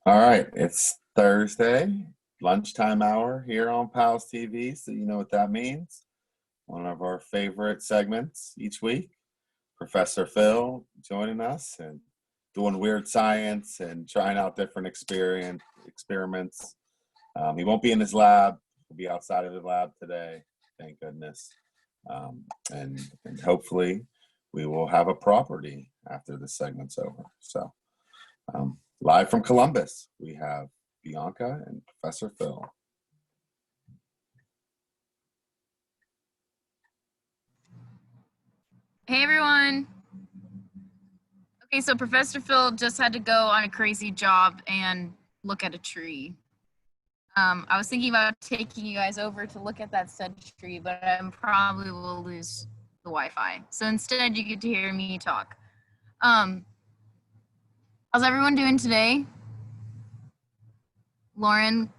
All right, it's Thursday, lunchtime hour here on PALS TV, so you know what that means. One of our favorite segments each week. Professor Phil joining us and doing weird science and trying out different experiments. He won't be in his lab. He'll be outside of the lab today, thank goodness. And hopefully we will have a property after this segment's over. So. Live from Columbus, we have Bianca and Professor Phil. Hey everyone. Okay, so Professor Phil just had to go on a crazy job and look at a tree. I was thinking about taking you guys over to look at that said tree, but I probably will lose the Wi-Fi. So instead you get to hear me talk. How's everyone doing today? Lauren,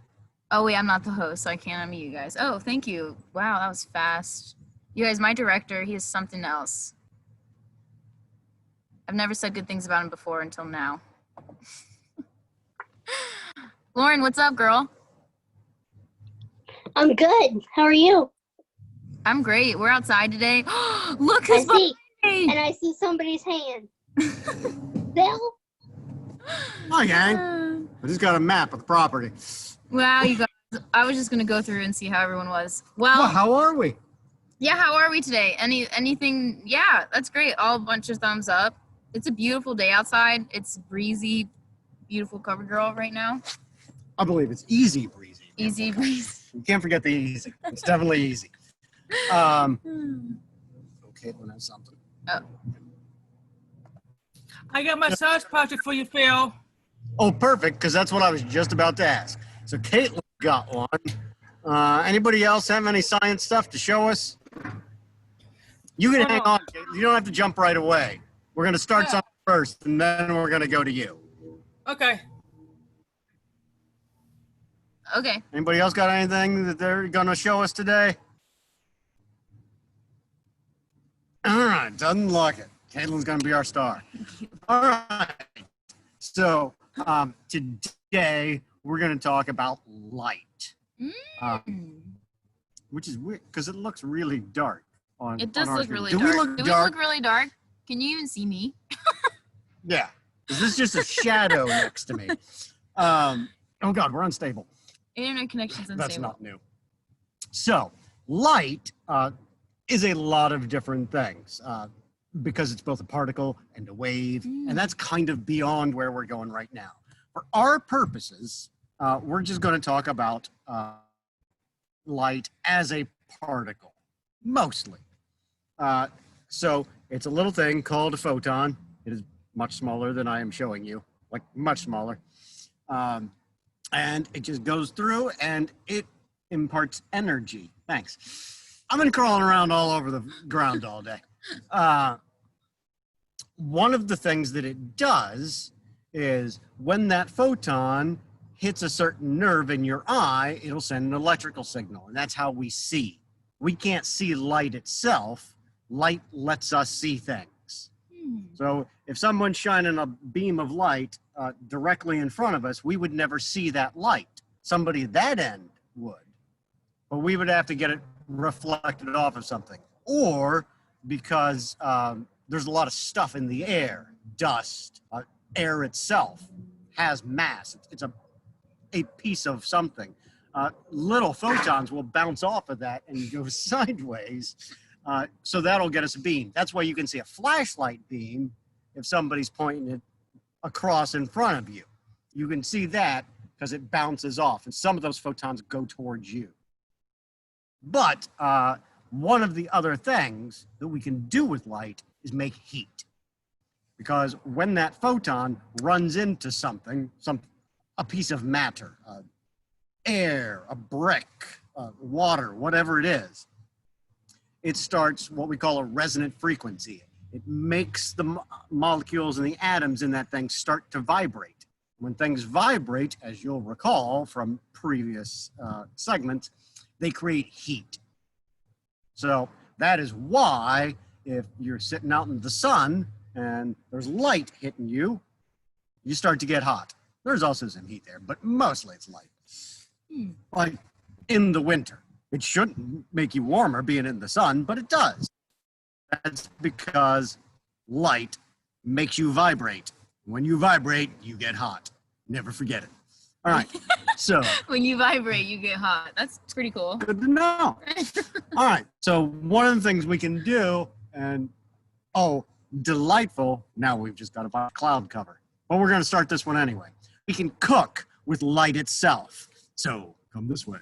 oh wait, I'm not the host, so I can't unmute you guys. Oh, thank you. Wow, that was fast. You guys, my director, he is something else. I've never said good things about him before until now. Lauren, what's up, girl? I'm good. How are you? I'm great. We're outside today. Look I who's behind see, me! and I see somebody's hand. Bill? Hi, gang. I just got a map of the property. Wow, you guys. I was just gonna go through and see how everyone was. Well, How are we? yeah, how are we today? Anything? Yeah, that's great. All a bunch of thumbs up. It's a beautiful day outside. It's breezy, beautiful cover girl right now. I believe it's easy breezy. Easy breeze. You can't forget the easy. It's definitely easy. Okay, Caitlin has something. Oh. I got my search project for you, Phil. Oh, perfect, because that's what I was just about to ask. So Caitlin got one. Anybody else have any science stuff to show us? You can hang on, Caitlin. You don't have to jump right away. We're going to start something first, and then we're going to go to you. Okay. Okay. Anybody else got anything that they're going to show us today? All right, doesn't look it. Caitlin's going to be our star. All right. So today we're going to talk about light, which is weird because it looks really dark on. It does on our look screen. really Do dark. we look Do dark? we look really dark? Can you even see me? Yeah. Is this just a shadow next to me? Oh God, we're unstable. Internet connection's unstable. That's not new. So light is a lot of different things because it's both a particle and a wave, and that's kind of beyond where we're going right now. For our purposes, we're just going to talk about light as a particle, mostly. So it's a little thing called a photon. It is much smaller than I am showing you, like much smaller. And it just goes through and it imparts energy. Thanks. I've been crawling around all over the ground all day. One of the things that it does is when that photon hits a certain nerve in your eye, it'll send an electrical signal, and that's how we see. We can't see light itself. Light lets us see things. So if someone's shining a beam of light directly in front of us, we would never see that light. Somebody at that end would, but we would have to get it reflected off of something. Or because there's a lot of stuff in the air, dust, air itself has mass. It's a piece of something. Little photons will bounce off of that and go sideways. So that'll get us a beam. That's why you can see a flashlight beam if somebody's pointing it across in front of you. You can see that because it bounces off, and some of those photons go towards you. But one of the other things that we can do with light is make heat. Because when that photon runs into something, a piece of matter, air, a brick, water, whatever it is, it starts what we call a resonant frequency. It makes the molecules and the atoms in that thing start to vibrate. When things vibrate, as you'll recall from previous segments, they create heat. So that is why if you're sitting out in the sun and there's light hitting you, you start to get hot. There's also some heat there, but mostly it's light. Hmm. Like in the winter. It shouldn't make you warmer being in the sun, but it does. That's because light makes you vibrate. When you vibrate, you get hot. Never forget it. All right. So When you vibrate, you get hot. That's pretty cool. good to know. All right. So one of the things we can do, and oh, delightful. Now we've just got a cloud cover. But we're going to start this one anyway. We can cook with light itself. So come this way.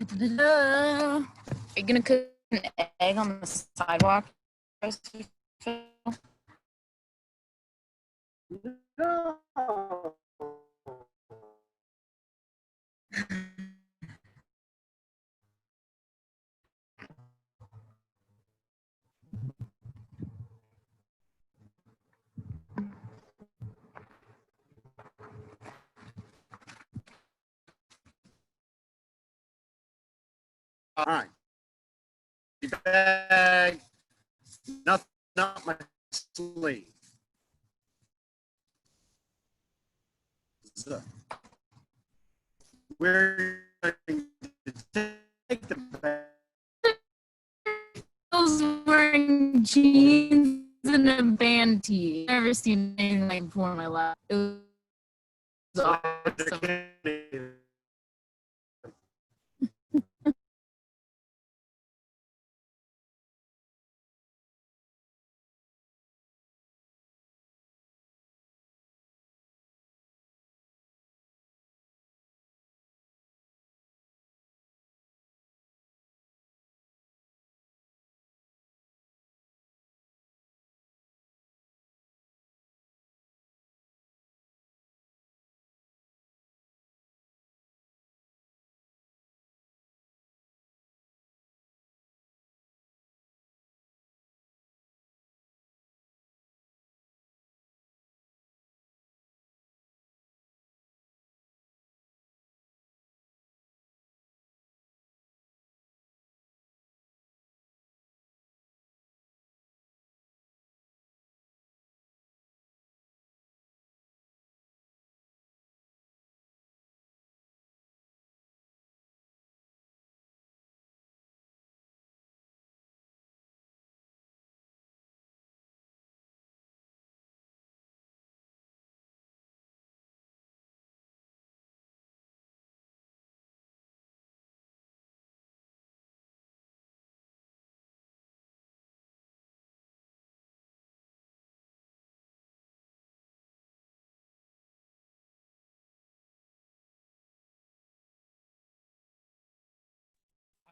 Are you gonna cook an egg on the sidewalk? All right. Bag. Nothing up my sleeve. So, we're going to take the bag. I was wearing jeans and a band tee. Never seen anything like before in my life. It was awesome.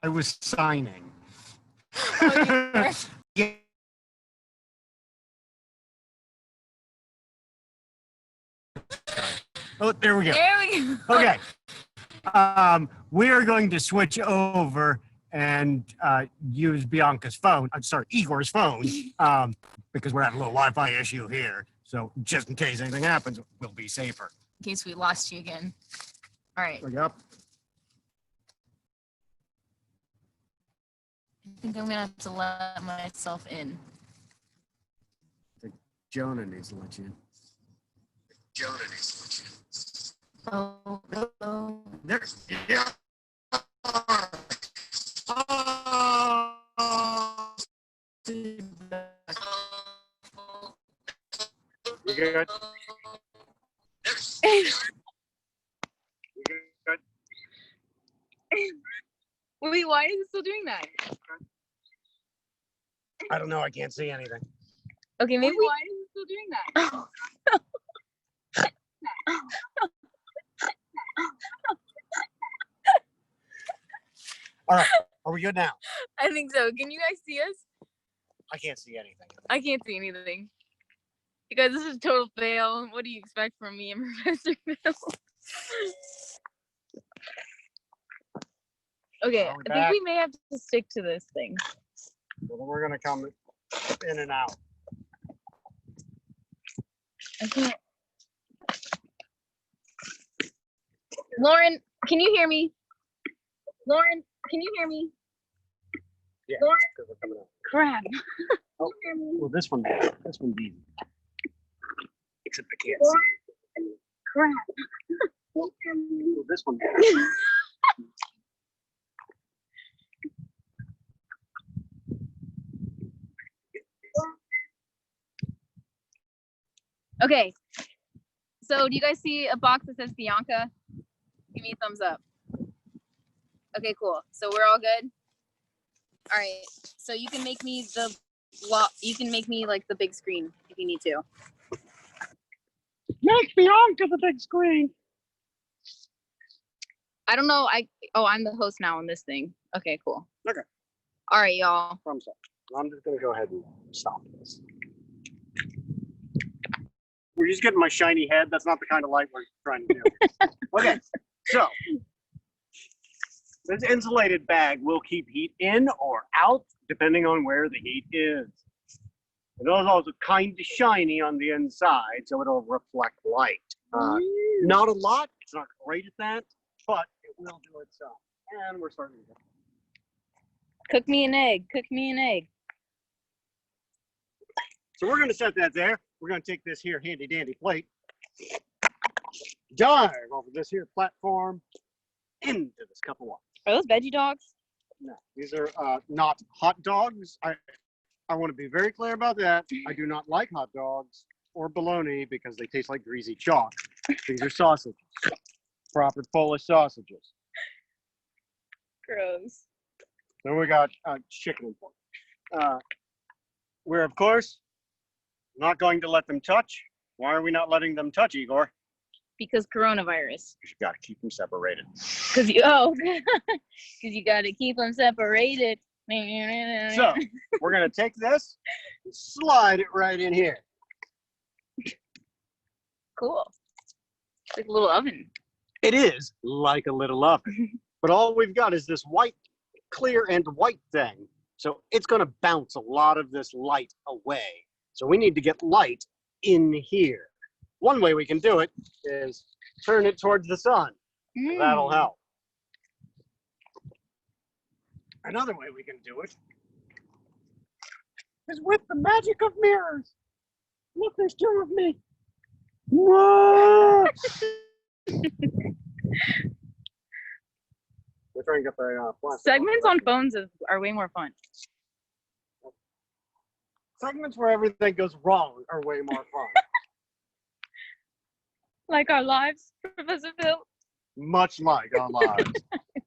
I was signing. Oh, Yeah. Oh, there we go. there we go. Okay. We are going to switch over and use Bianca's phone. I'm sorry, Igor's phone, because we're having a little Wi-Fi issue here. So just in case anything happens, we'll be safer. In case we lost you again. All right. Yep. I think I'm gonna have to let myself in. Jonah needs to let you in. Oh, oh. There. Yeah. You good? Wait, why is it still doing that? I don't know. I can't see anything. Okay, maybe. Why is it still doing that? All right. Are we good now? I think so. Can you guys see us? I can't see anything. I can't see anything. You guys, this is a total fail. What do you expect from me and Professor Phil? Okay, Are we I think back? we may have to stick to this thing. Well, then we're gonna come in and out. I can't. Lauren, can you hear me? Lauren, can you hear me? Yeah. Lauren? 'Cause we're coming out. Crap. Oh, Can you hear me? well, this one's easy. Except I can't Lauren? see. crap. This one. Okay. So do you guys see a box that says Bianca? Give me a thumbs up. Okay, cool. So we're all good. All right. So you can make me you can make me like the big screen if you need to. Make Bianca the big screen. I don't know. I'm the host now on this thing. Okay, cool. Okay. All right, y'all. I'm sorry. I'm just gonna go ahead and stop this. We're just getting my shiny head. That's not the kind of light we're trying to do. Okay, so this insulated bag will keep heat in or out depending on where the heat is. It is also kind of shiny on the inside, so it'll reflect light. Not a lot. It's not great at that, but it will do its job. And we're starting to go. Cook me an egg. Cook me an egg. So we're going to set that there. We're going to take this here handy dandy plate, dive over this here platform into this cup of water. Are those veggie dogs? No, these are not hot dogs. I want to be very clear about that. I do not like hot dogs or bologna because they taste like greasy chalk. These are sausages, proper Polish sausages. Gross. Then we got chicken and pork. We're, of course, not going to let them touch. Why are we not letting them touch, Igor? Because coronavirus. Because you got to keep them separated. Because you got to keep them separated. So we're going to take this and slide it right in here. Cool. It's like a little oven. It is like a little oven, but all we've got is this white, clear and white thing. So it's going to bounce a lot of this light away. So we need to get light in here. One way we can do it is turn it towards the sun. That'll help. Another way we can do it is with the magic of mirrors. Look, there's two of me. Whoa! We're trying to get the plastic. Segments on phones are way more fun. Segments where everything goes wrong are way more fun. Like our lives, Professor Phil. Much like our lives.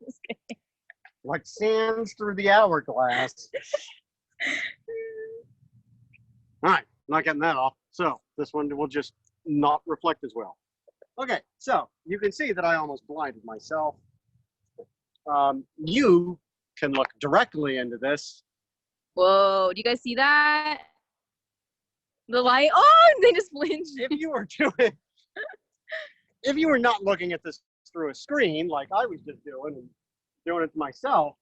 Just kidding. Like sands through the hourglass. All right, not getting that off. So this one will just not reflect as well. Okay, so you can see that I almost blinded myself. You can look directly into this. Whoa, do you guys see that? The light, oh, they just blinched. If you were not looking at this through a screen like I was just doing and doing it to myself,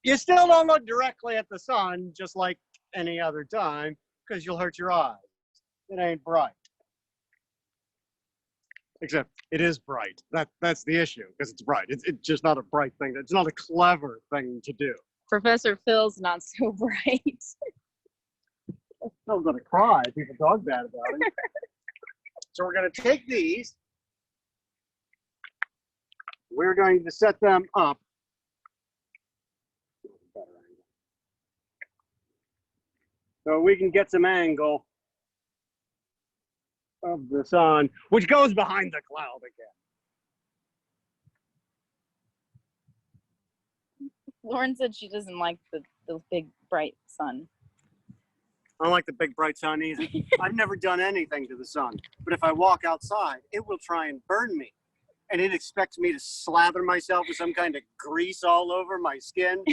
you still don't look directly at the sun just like any other time because you'll hurt your eyes. It ain't bright. Except it is bright. That's the issue because it's bright. It's just not a bright thing. It's not a clever thing to do. Professor Phil's not so bright. I'm gonna cry. People talk bad about it. So we're gonna take these. We're going to set them up. So we can get some angle of the sun, which goes behind the cloud again. Lauren said she doesn't like the big bright sun. I don't like the big bright sun either. I've never done anything to the sun, but if I walk outside, it will try and burn me. And it expects me to slather myself with some kind of grease all over my skin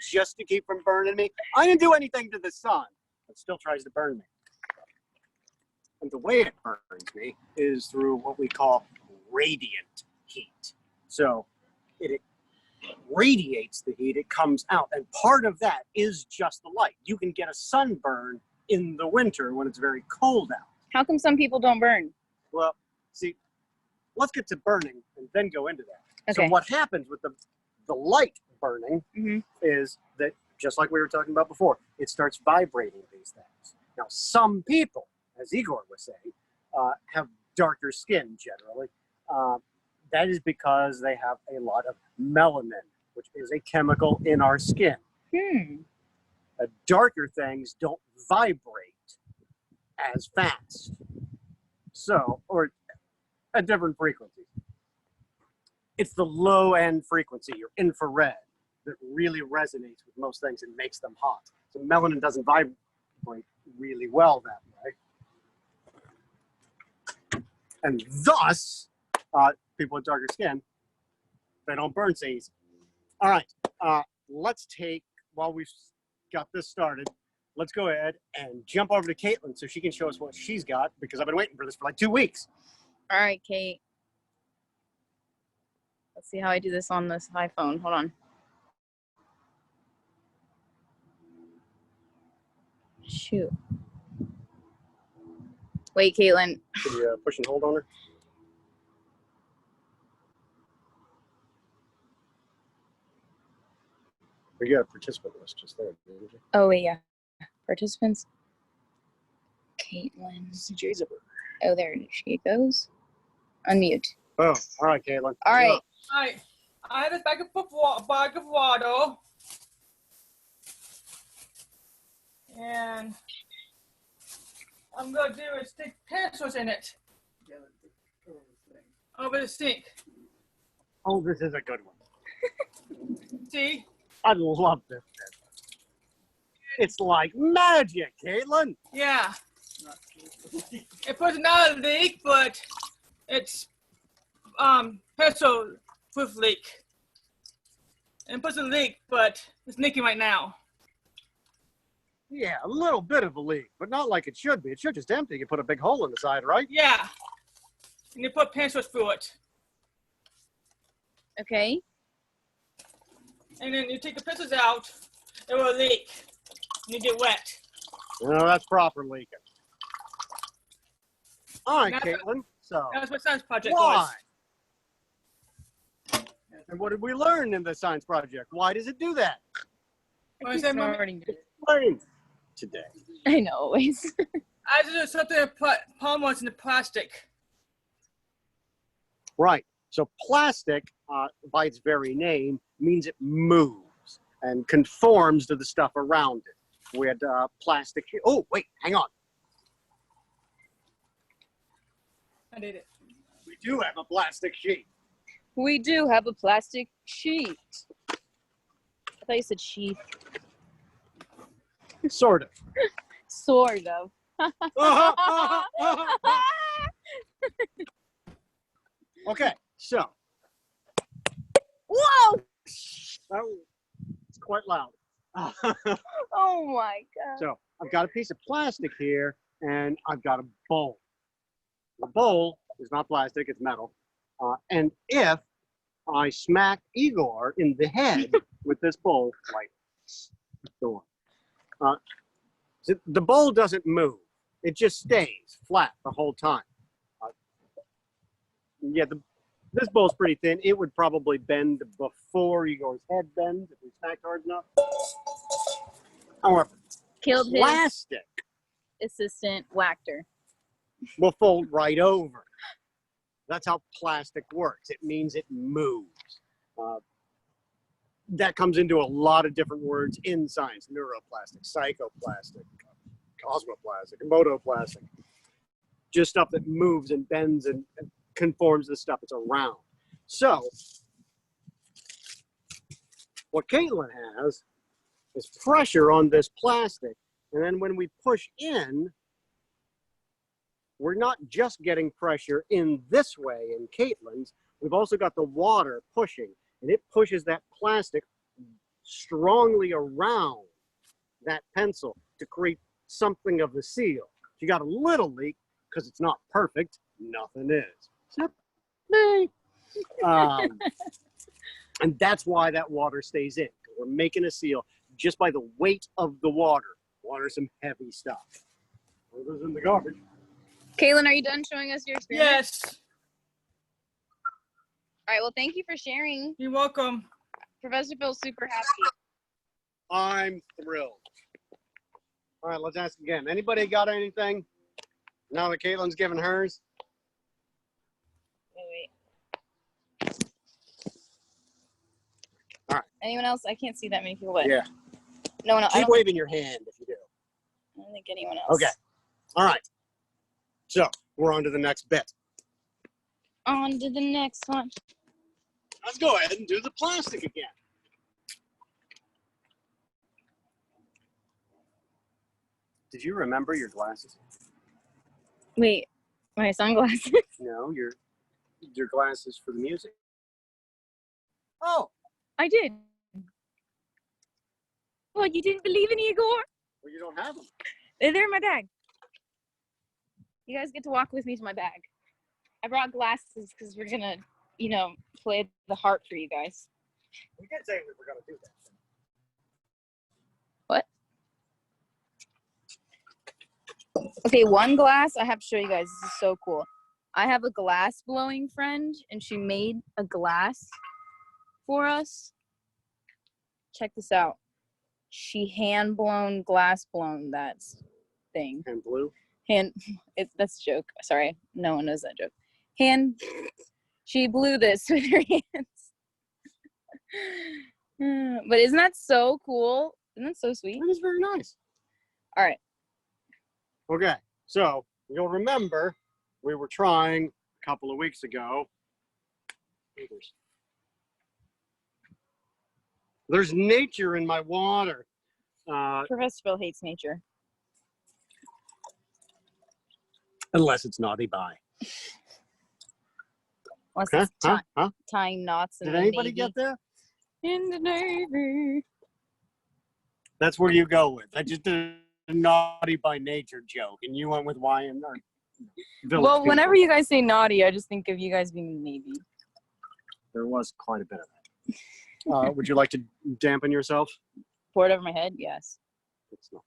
just to keep from burning me. I didn't do anything to the sun. It still tries to burn me. And the way it burns me is through what we call radiant heat. So it radiates the heat, it comes out, and part of that is just the light. You can get a sunburn in the winter when it's very cold out. How come some people don't burn? Well, see, let's get to burning and then go into that. Okay. So what happens with the light burning is that, just like we were talking about before, it starts vibrating these things. Now, some people, as Igor was saying, have darker skin generally. That is because they have a lot of melanin, which is a chemical in our skin. Darker things don't vibrate as fast. So, or at different frequencies. It's the low end frequency, your infrared, that really resonates with most things and makes them hot. So melanin doesn't vibrate really well that way. And thus, people with darker skin, they don't burn so easy. All right, let's take, while we've got this started, let's go ahead and jump over to Caitlin so she can show us what she's got, because I've been waiting for this for like 2 weeks. All right, Kate. Let's see how I do this on this iPhone. Hold on. Shoot. Wait, Caitlin. Can you push and hold on her? You got a participant list just there, didn't you? Oh, wait, yeah. Participants. Caitlin. CJ Zipper. Oh, there she goes. Unmute. Oh, all right, Caitlin. All right. I had a bag of water. And I'm going to do is stick pencils in it. Over the sink. Oh, this is a good one. See? I love this. It's like magic, Caitlin. Yeah. It puts not a leak, but it's pencil proof leak. And it puts a leak, but it's leaking right now. Yeah, a little bit of a leak, but not like it should be. It should just empty. You put a big hole in the side, right? Yeah. And you put pencils through it. Okay. And then you take the pencils out, it will leak. And you get wet. No, that's proper leaking. All right, That's Caitlin. So, That's what science project why? was. And what did we learn in the science project? Why does it do that? What is that, Mommy? Explain today. I know, always. I just do something to put polymers in the plastic. Right. So plastic, by its very name, means it moves and conforms to the stuff around it. We had plastic here. Oh, wait, hang on. I did it. We do have a plastic sheet. We do have a plastic sheet. I thought you said sheath. Sort of. Sort of. Okay, so. Whoa! That was quite loud. Oh my God. So I've got a piece of plastic here, and I've got a bowl. The bowl is not plastic, it's metal. And if I smack Igor in the head with this bowl, like, go on. The bowl doesn't move. It just stays flat the whole time. Yeah, this bowl's pretty thin. It would probably bend before Igor's head bends if we smacked hard enough. However, Killed his plastic assistant, whacked her. will fold right over. That's how plastic works. It means it moves. That comes into a lot of different words in science: neuroplastic, psychoplastic, cosmoplastic, motoplastic. Just stuff that moves and bends and conforms to the stuff it's around. So, what Caitlin has is pressure on this plastic, and then when we push in, we're not just getting pressure in this way in Caitlin's, we've also got the water pushing, and it pushes that plastic strongly around that pencil to create something of a seal. If you got a little leak, because it's not perfect, nothing is. Except me. And that's why that water stays in. We're making a seal just by the weight of the water. Water's some heavy stuff. It goes in the garbage. Kaylin, are you done showing us your experiment? Yes. All right, well, thank you for sharing. You're welcome. Professor Phil's super happy. I'm thrilled. All right, let's ask again. Anybody got anything? Now that Caitlin's given hers? Anyone else? I can't see that many people, but Yeah. no one else. I Keep don't, waving your hand if you do. I don't think anyone else. Okay. All right. So we're on to the next bit. On to the next one. Let's go ahead and do the plastic again. Did you remember your glasses? Wait, my sunglasses. No, your glasses for the music. Oh, I did. What, you didn't believe in Igor? well, you don't have them. They're in my bag. You guys get to walk with me to my bag. I brought glasses because we're gonna, play the harp for you guys. We did say we were going to do that. What? Okay, one glass. I have to show you guys. This is so cool. I have a glass blowing friend, and she made a glass for us. Check this out. She hand glass blown that thing. And blue. That's a joke. Sorry, no one knows that joke. She blew this with her hands. But isn't that so cool? Isn't that so sweet? That is very nice. All right. Okay, so you'll remember we were trying a couple of weeks ago. There's nature in my water. Professor Phil hates nature. Unless it's naughty by. Unless Huh? it's tying knots in Did the anybody Navy. get there? In the Navy. That's where you go with. I just did a naughty by nature joke, and you went with why and or village Well, people. whenever you guys say naughty, I just think of you guys being in the Navy. There was quite a bit of that. Would you like to dampen yourself? Pour it over my head? Yes. It's not.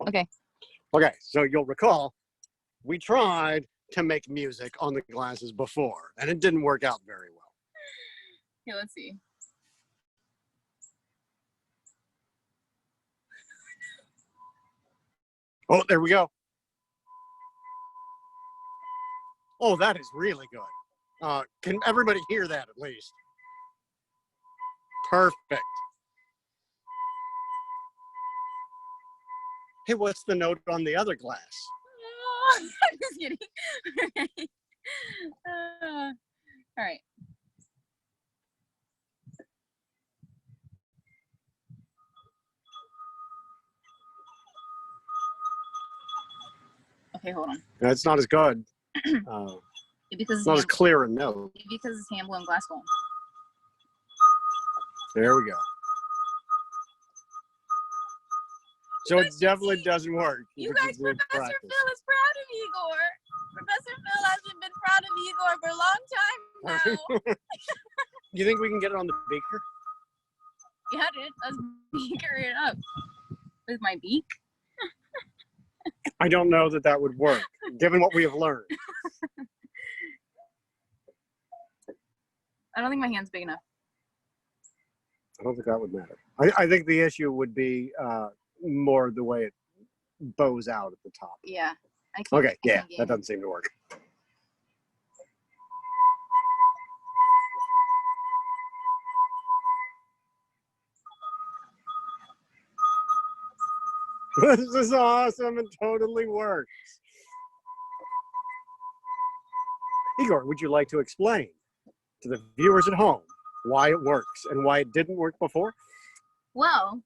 Okay. Okay, so you'll recall we tried to make music on the glasses before, and it didn't work out very well. Okay, let's see. Oh, there we go. Oh, that is really good. Can everybody hear that at least? Perfect. Hey, what's the note on the other glass? I'm just kidding. All right. Okay, hold on. It's not as good. Because It's not as clear a note. because it's hand blown glass blown. There we go. So it definitely doesn't work. You but guys, you did Professor practice. Phil is proud of Igor. Professor Phil hasn't been proud of Igor for a long time now. You think we can get it on the beaker? Yeah, dude. Let's beaker it up. With my beak? I don't know that that would work, given what we have learned. I don't think my hand's big enough. I don't think that would matter. I think the issue would be more the way it bows out at the top. Yeah. I can't, Okay, I yeah, can't get that it. doesn't seem to work. This is awesome. It totally works. Igor, would you like to explain to the viewers at home why it works and why it didn't work before? Well,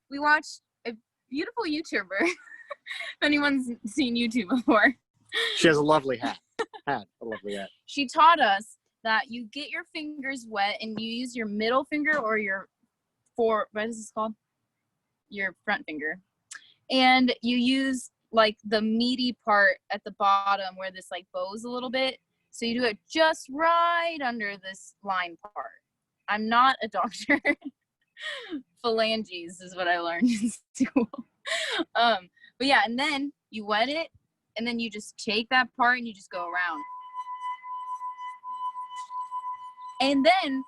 we watched a beautiful YouTuber. If anyone's seen YouTube before. She has a lovely hat. A lovely hat. She taught us that you get your fingers wet and you use your middle finger or your what is this called? Your front finger. And you use like the meaty part at the bottom where this like bows a little bit. So you do it just right under this line part. I'm not a doctor. Phalanges is what I learned in school. But yeah, and then you wet it and then you just take that part and you just go around. And then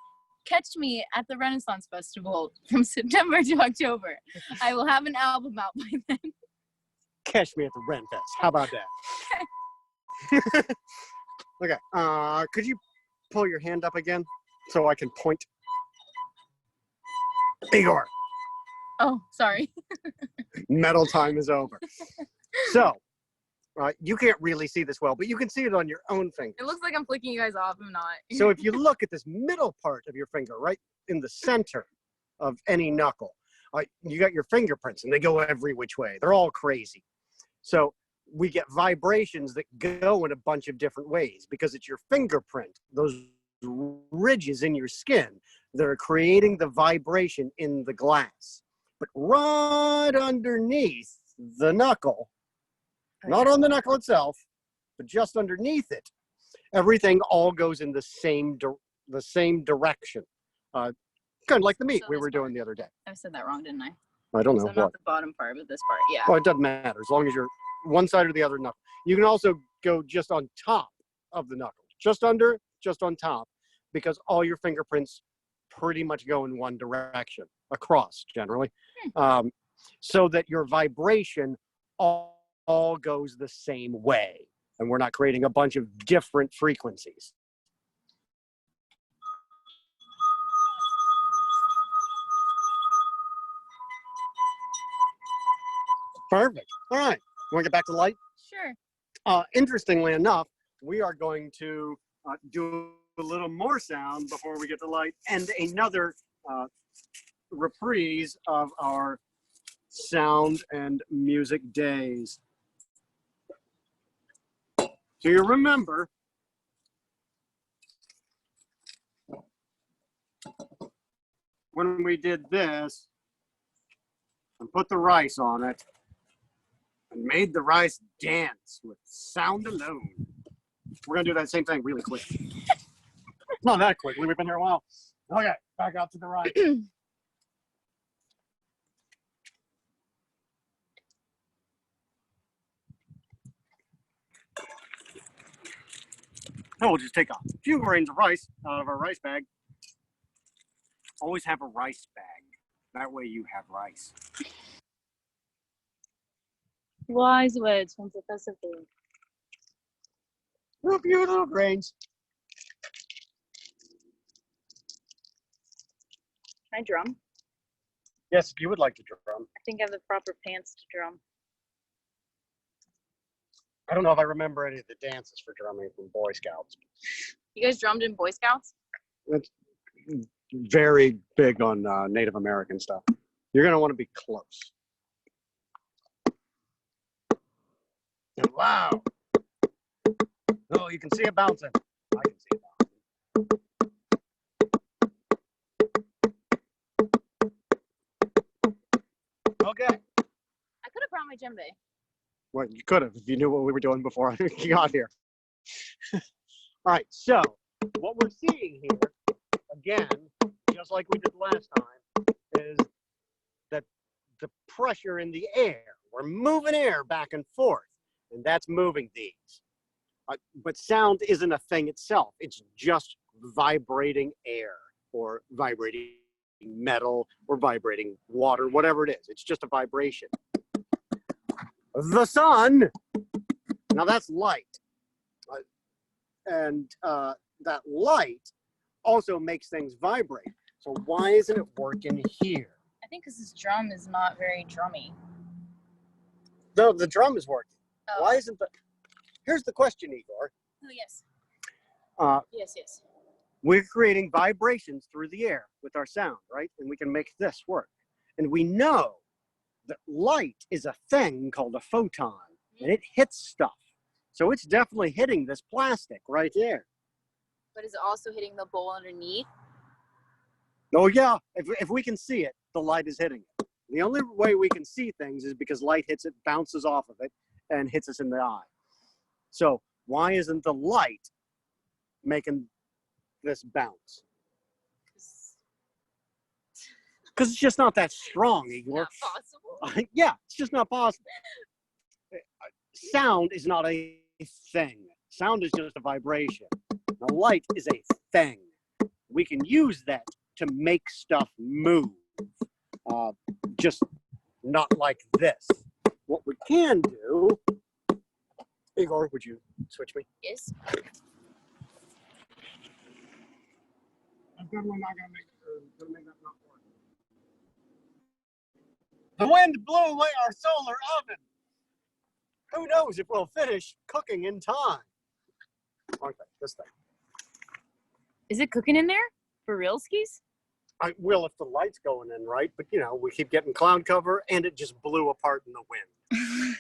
catch me at the Renaissance Festival from September to October. I will have an album out by then. Catch me at the Ren Fest. How about that? Okay. Could you pull your hand up again so I can point? Igor, Oh, sorry. medal time is over. So, you can't really see this well, but you can see it on your own finger. It looks like I'm flicking you guys off. I'm not. So if you look at this middle part of your finger, right in the center of any knuckle, you got your fingerprints, and they go every which way. They're all crazy. So we get vibrations that go in a bunch of different ways because it's your fingerprint, those ridges in your skin that are creating the vibration in the glass. But right underneath the knuckle, not on the knuckle itself, but just underneath it, everything all goes in the same direction. Kind of like the meat So we this were doing part. the other day. I said that wrong, didn't I? I don't know So what. not the bottom part, but this part. Yeah. Well, it doesn't matter as long as you're one side or the other knuckle. You can also go just on top of the knuckle, just under, just on top, because all your fingerprints pretty much go in one direction, across generally, so that your vibration all goes the same way, and we're not creating a bunch of different frequencies. Perfect. All right. Want to get back to light? Sure. Interestingly enough, we are going to do a little more sound before we get to light and another reprise of our sound and music days. So you remember when we did this and put the rice on it and made the rice dance with sound alone. We're gonna do that same thing really quick. Not that quickly, we've been here a while. Okay, back out to the right. Now we'll just take a few grains of rice out of our rice bag. Always have a rice bag. That way you have rice. Wise words from Professor Phil. A few little grains. Can I drum? Yes, if you would like to drum. I think I have the proper pants to drum. I don't know if I remember any of the dances for drumming from Boy Scouts. You guys drummed in Boy Scouts? It's very big on Native American stuff. You're going to want to be close. And wow. Oh, you can see it bouncing. I can see it bouncing. Okay. I could have brought my djembe. Well, you could have if you knew what we were doing before you got here. All right, so what we're seeing here, again, just like we did last time, is that the pressure in the air, we're moving air back and forth, and that's moving these. But sound isn't a thing itself. It's just vibrating air or vibrating metal or vibrating water, whatever it is. It's just a vibration. The sun, now that's light. And that light also makes things vibrate. So why isn't it working here? I think because this drum is not very drummy. No, the drum is working. Oh. Why isn't the... Here's the question, Igor. Oh, yes. Yes. We're creating vibrations through the air with our sound, right? And we can make this work. And we know that light is a thing called a photon, and it hits stuff. So it's definitely hitting this plastic right there. But is it also hitting the bowl underneath? Oh yeah, if we can see it, the light is hitting it. The only way we can see things is because light hits it, bounces off of it, and hits us in the eye. So why isn't the light making this bounce? Because it's just not that strong, Igor. Not possible. Yeah, it's just not possible. Sound is not a thing. Sound is just a vibration. The light is a thing. We can use that to make stuff move. Just not like this. What we can do, Igor, would you switch me? Yes. I'm definitely not gonna make that not work. The wind blew away our solar oven. Who knows if we'll finish cooking in time? Okay, this thing. Is it cooking in there? For real skis? I will if the light's going in, right? But, you know, we keep getting cloud cover, and it just blew apart in the wind.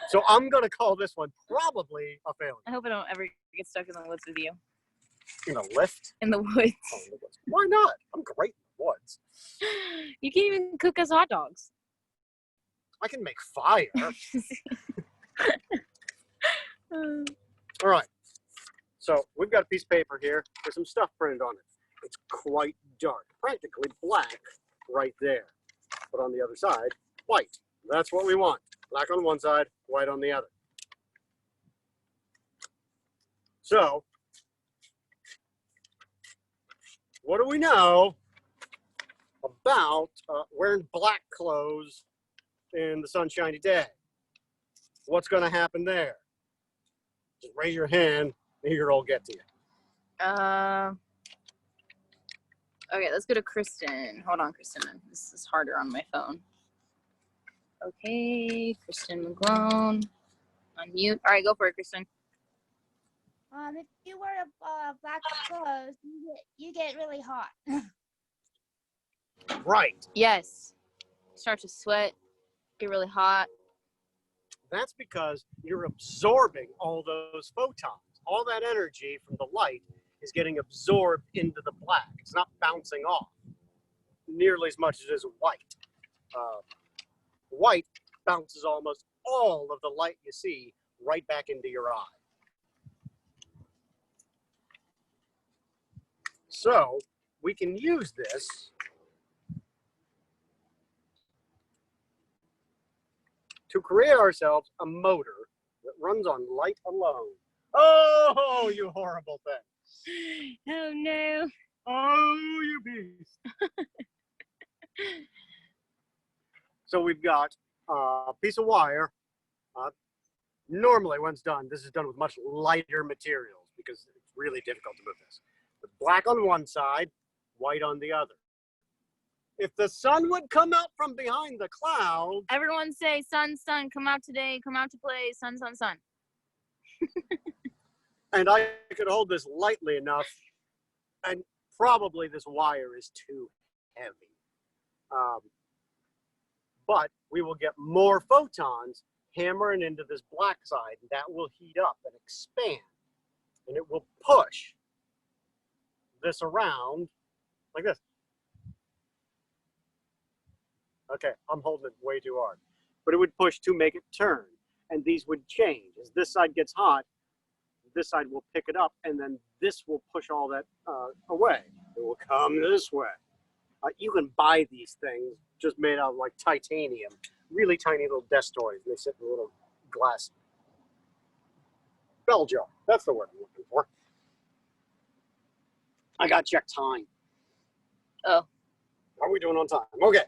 So I'm going to call this one probably a failure. I hope I don't ever get stuck in the woods with you. In a lift? In the woods. Oh, in the woods. Why not? I'm great in the woods. You can't even cook us hot dogs. I can make fire. All right. So we've got a piece of paper here. There's some stuff printed on it. It's quite dark, practically black right there. But on the other side, white. That's what we want. Black on one side, white on the other. So, what do we know about wearing black clothes in the sunshiny day? What's going to happen there? Just raise your hand, and here I'll get to you. Okay, let's go to Kristen. Hold on, Kristen. This is harder on my phone. Okay, Kristen McGlone. Unmute. All right, go for it, Kristen. If you wear black clothes, you get really hot. Right. Yes. Start to sweat. Get really hot. That's because you're absorbing all those photons. All that energy from the light is getting absorbed into the black. It's not bouncing off nearly as much as it is white. White bounces almost all of the light you see right back into your eye. So we can use this to create ourselves a motor that runs on light alone. Oh, you horrible thing. Oh, no. Oh, you beast. So we've got a piece of wire. Normally when it's done, this is done with much lighter materials because it's really difficult to move this. But black on one side, white on the other. If the sun would come out from behind the cloud. Everyone say, sun, sun, come out today, come out to play, sun, sun, sun. And I could hold this lightly enough, and probably this wire is too heavy. But we will get more photons hammering into this black side, and that will heat up and expand, and it will push this around like this. Okay, I'm holding it way too hard, but it would push to make it turn, and these would change. As this side gets hot, this side will pick it up, and then this will push all that away. It will come this way. You can buy these things just made out of like titanium, really tiny little desk toys. They sit in a little glass bell jar. That's the word I'm looking for. I got check time. Oh. How are we doing on time? Okay.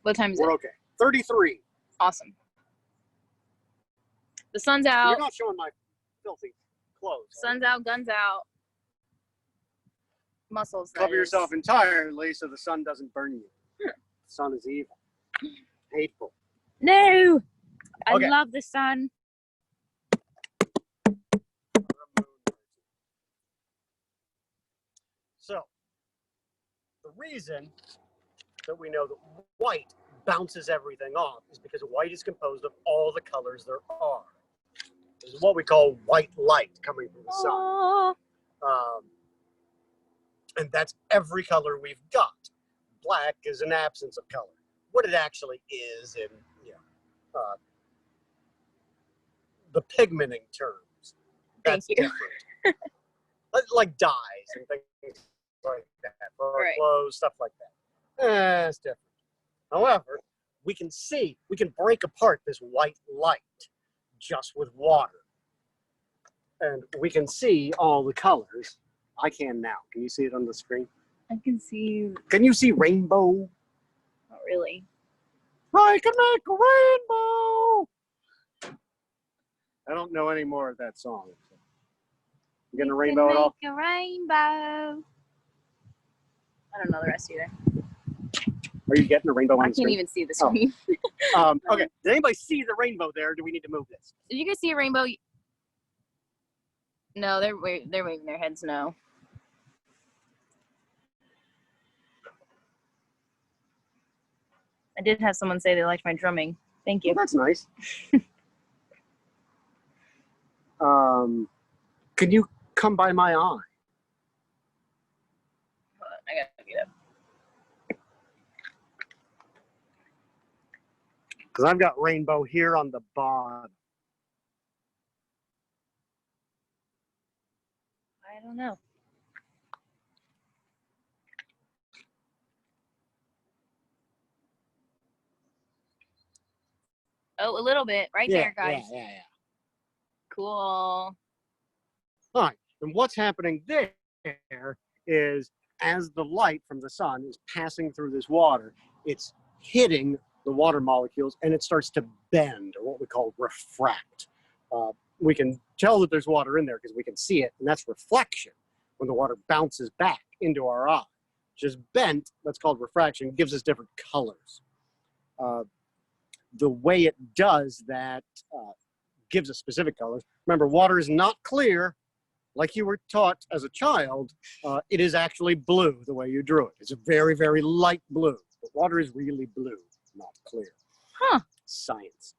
What time is We're it? okay. 33. Awesome. The sun's out. You're not showing my filthy clothes. Sun's out, guns out. Muscles. that Cover is. yourself entirely so the sun doesn't burn you. The sun is evil. Hateful. No. I Okay. love the sun. So, the reason that we know that white bounces everything off is because white is composed of all the colors there are. This is what we call white light coming from the sun. Oh. And that's every color we've got. Black is an absence of color. What it actually is in the pigmenting terms. That's Thank you. different. Like dyes and things like that, or Right. clothes, stuff like that. It's different. However, we can break apart this white light just with water. And we can see all the colors. I can now. Can you see it on the screen? I can see. Can you see rainbow? Not really. I can make a rainbow. I don't know any more of that song. You getting a rainbow at all? Make a rainbow. I don't know the rest either. Are you getting a rainbow on I the can't screen? even see the Oh. screen. Okay. Did anybody see the rainbow there? Do we need to move this? Did you guys see a rainbow? No, they're waving their heads no. I did have someone say they liked my drumming. Thank you. Well, that's nice. Can you come by my eye? Hold on, I gotta get up. Because I've got rainbow here on the bottom. I don't know. Oh, a little bit right there, guys. Yeah. Cool. All right. And what's happening there is as the light from the sun is passing through this water, it's hitting the water molecules and it starts to bend, or what we call refract. We can tell that there's water in there because we can see it, and that's reflection when the water bounces back into our eye. Just bent, that's called refraction, gives us different colors. The way it does that gives us specific colors. Remember, water is not clear, like you were taught as a child. It is actually blue the way you drew it. It's a very, very light blue. But water is really blue, not clear. Huh. Science.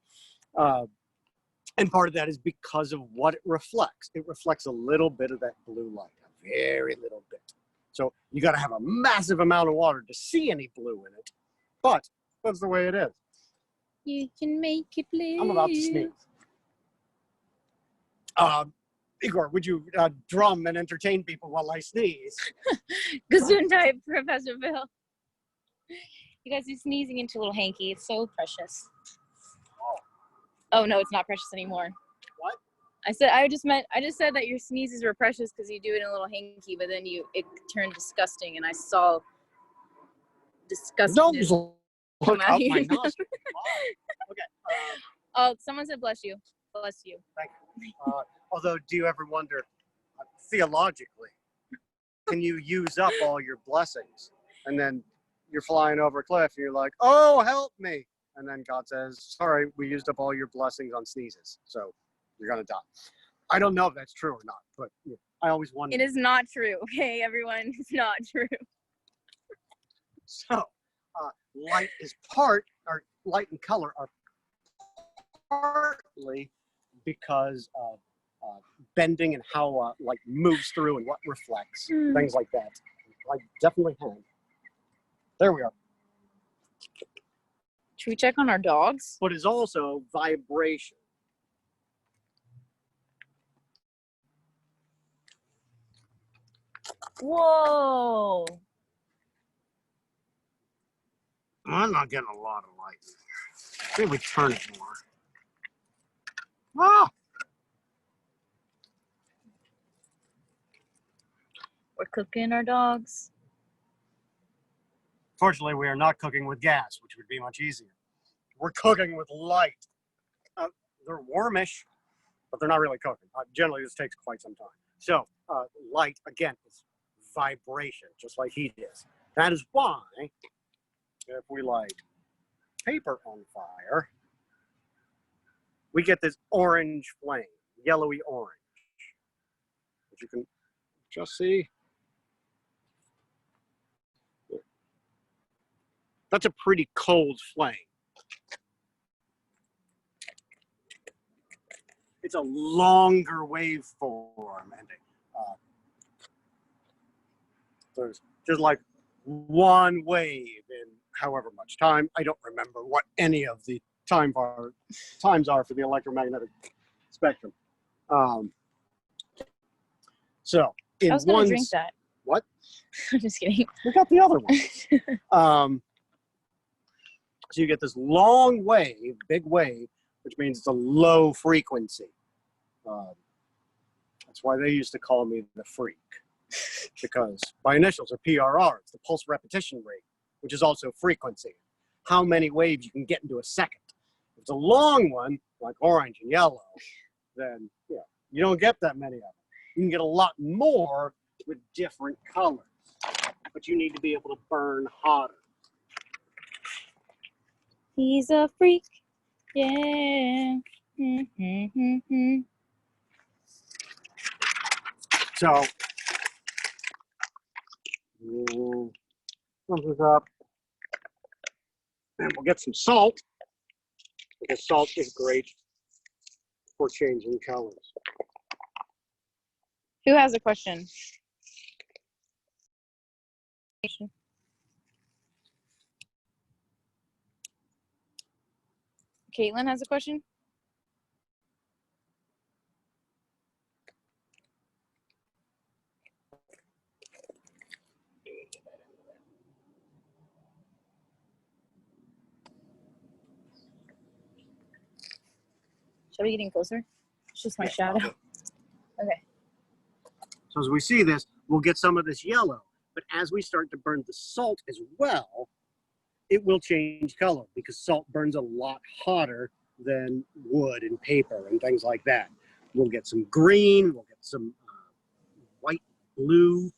And part of that is because of what it reflects. It reflects a little bit of that blue light, a very little bit. So you got to have a massive amount of water to see any blue in it. But that's the way it is. You can make it blue. I'm about to sneeze. Igor, would you drum and entertain people while I sneeze? Gesundheit, Professor Phil. You guys are sneezing into a little hanky. It's so precious. Oh no, it's not precious anymore. What? I just said that your sneezes were precious because you do it in a little hanky, but then it turned disgusting, and I saw disgusting. Look out out here. my nostril. Okay. Oh, someone said bless you. Bless you. Thank you. Although, do you ever wonder, theologically, can you use up all your blessings? And then you're flying over a cliff and you're like, oh, help me. And then God says, sorry, we used up all your blessings on sneezes. So you're going to die. I don't know if that's true or not, but I always wonder. It is not true, okay, everyone? It's not true. So light and color are partly because of bending and how light moves through and what reflects, things like that. I definitely have. There we are. Should we check on our dogs? But it's also vibration. Whoa. I'm not getting a lot of light. Maybe we turn it more. Ah! We're cooking our dogs. Fortunately, we are not cooking with gas, which would be much easier. We're cooking with light. They're warmish, but they're not really cooking. Generally, this takes quite some time. So, light, again, is vibration, just like heat is. That is why, if we light paper on fire, we get this orange flame, yellowy orange, which you can just see. That's a pretty cold flame. It's a longer waveform, and there's just like one wave in however much time. I don't remember what any of the times are for the electromagnetic spectrum. So in I was gonna one, drink that. What? I'm just kidding. We got the other one. So you get this long wave, big wave, which means it's a low frequency. That's why they used to call me the freak, because my initials are PRR. It's the pulse repetition rate, which is also frequency. How many waves you can get into a second. If it's a long one, like orange and yellow, then you don't get that many of them. You can get a lot more with different colors, but you need to be able to burn hotter. He's a freak. Yeah. Mm-hmm. So we'll pump this up, and we'll get some salt, because salt is great for changing colors. Who has a question? Caitlin has a question. Should we be getting closer? It's just my shadow. Okay. So as we see this, we'll get some of this yellow, but as we start to burn the salt as well, it will change color because salt burns a lot hotter than wood and paper and things like that. We'll get some green, we'll get some white, blue.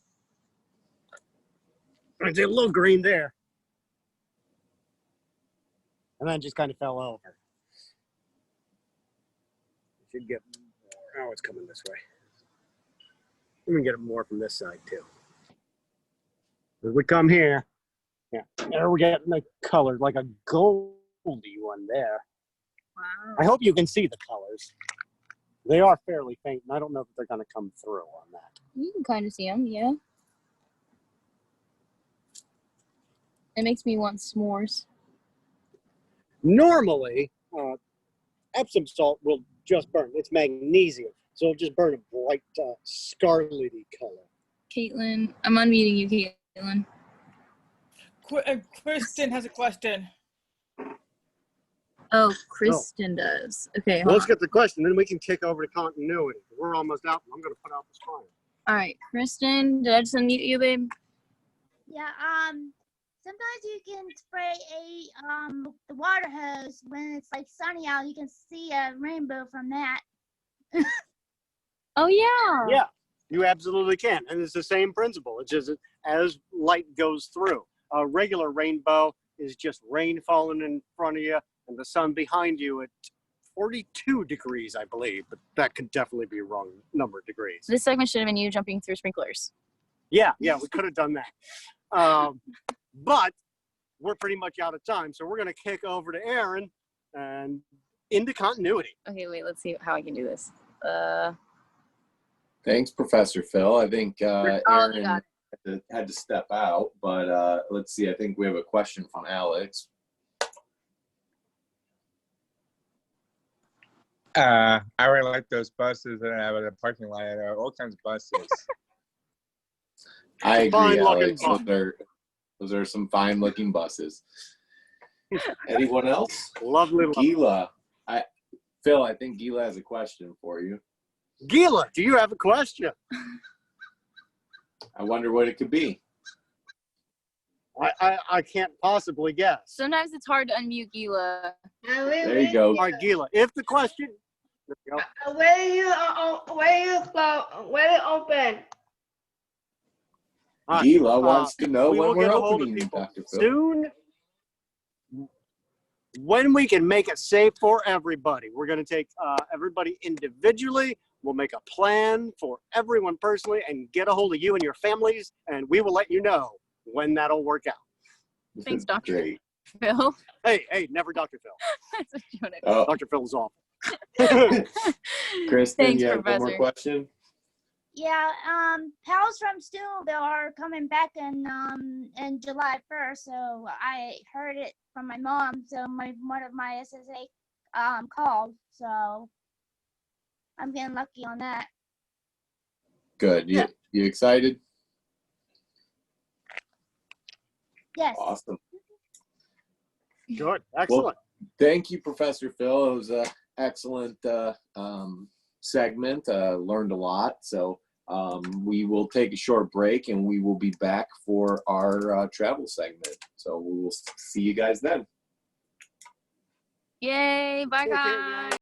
There's a little green there. And then just kind of fell over. Should get more. Oh, it's coming this way. We can get it more from this side too. As we come here, yeah, there we're getting the color, like a goldy one there. Wow. I hope you can see the colors. They are fairly faint, and I don't know if they're going to come through on that. You can kind of see them, yeah. It makes me want s'mores. Normally, Epsom salt will just burn. It's magnesium, so it'll just burn a bright scarlety color. Caitlin, I'm unmuting you, Caitlin. Kristen has a question. Oh, Kristen does. Okay, Well, hold let's on. get the question, then we can kick over to continuity. We're almost out, and I'm going to put out this fire. All right, Kristen, did I just unmute you, babe? Yeah, sometimes you can spray the water hose when it's like sunny out. You can see a rainbow from that. Oh, yeah. Yeah, you absolutely can. And it's the same principle. It's just as light goes through. A regular rainbow is just rain falling in front of you and the sun behind you at 42 degrees, I believe. But that could definitely be a wrong number of degrees. This segment should have been you jumping through sprinklers. Yeah, we could have done that. But we're pretty much out of time. So we're going to kick over to Aaron and into continuity. Okay, wait, let's see how I can do this. Thanks, Professor Phil. I think you Aaron got had to step out, but let's see. I think we have a question from Alex. I really like those buses that have a parking lot. There are all kinds of buses. I agree, Fine-looking Alex. Those are some fine-looking buses. Anyone else? Lovely. Gila. Phil, I think Gila has a question for you. Gila, do you have a question? I wonder what it could be. I can't possibly guess. Sometimes it's hard to unmute Gila. There you go. All right, Gila, if the question... There you go. Where you open? All right, Gila wants to know we when will we're get a hold of opening, people Dr. Phil. soon. When we can make it safe for everybody. We're going to take everybody individually. We'll make a plan for everyone personally and get a hold of you and your families, and we will let you know when that'll work out. Thanks, Dr. Great. Phil. Hey, never Dr. Phil. That's what you want to Oh, Dr. Phil is awful. Kristen, Thanks, you have one more Professor. question? Yeah, PALS from Steubenville are coming back in July 1st. So I heard it from my mom. So one of my SSA called. So I'm getting lucky on that. Good. You excited? Yes. Awesome. Good. Excellent. Thank you, Professor Phil. It was an excellent segment. Learned a lot. So we will take a short break and we will be back for our travel segment. So we will see you guys then. Yay. Bye, Okay, guys.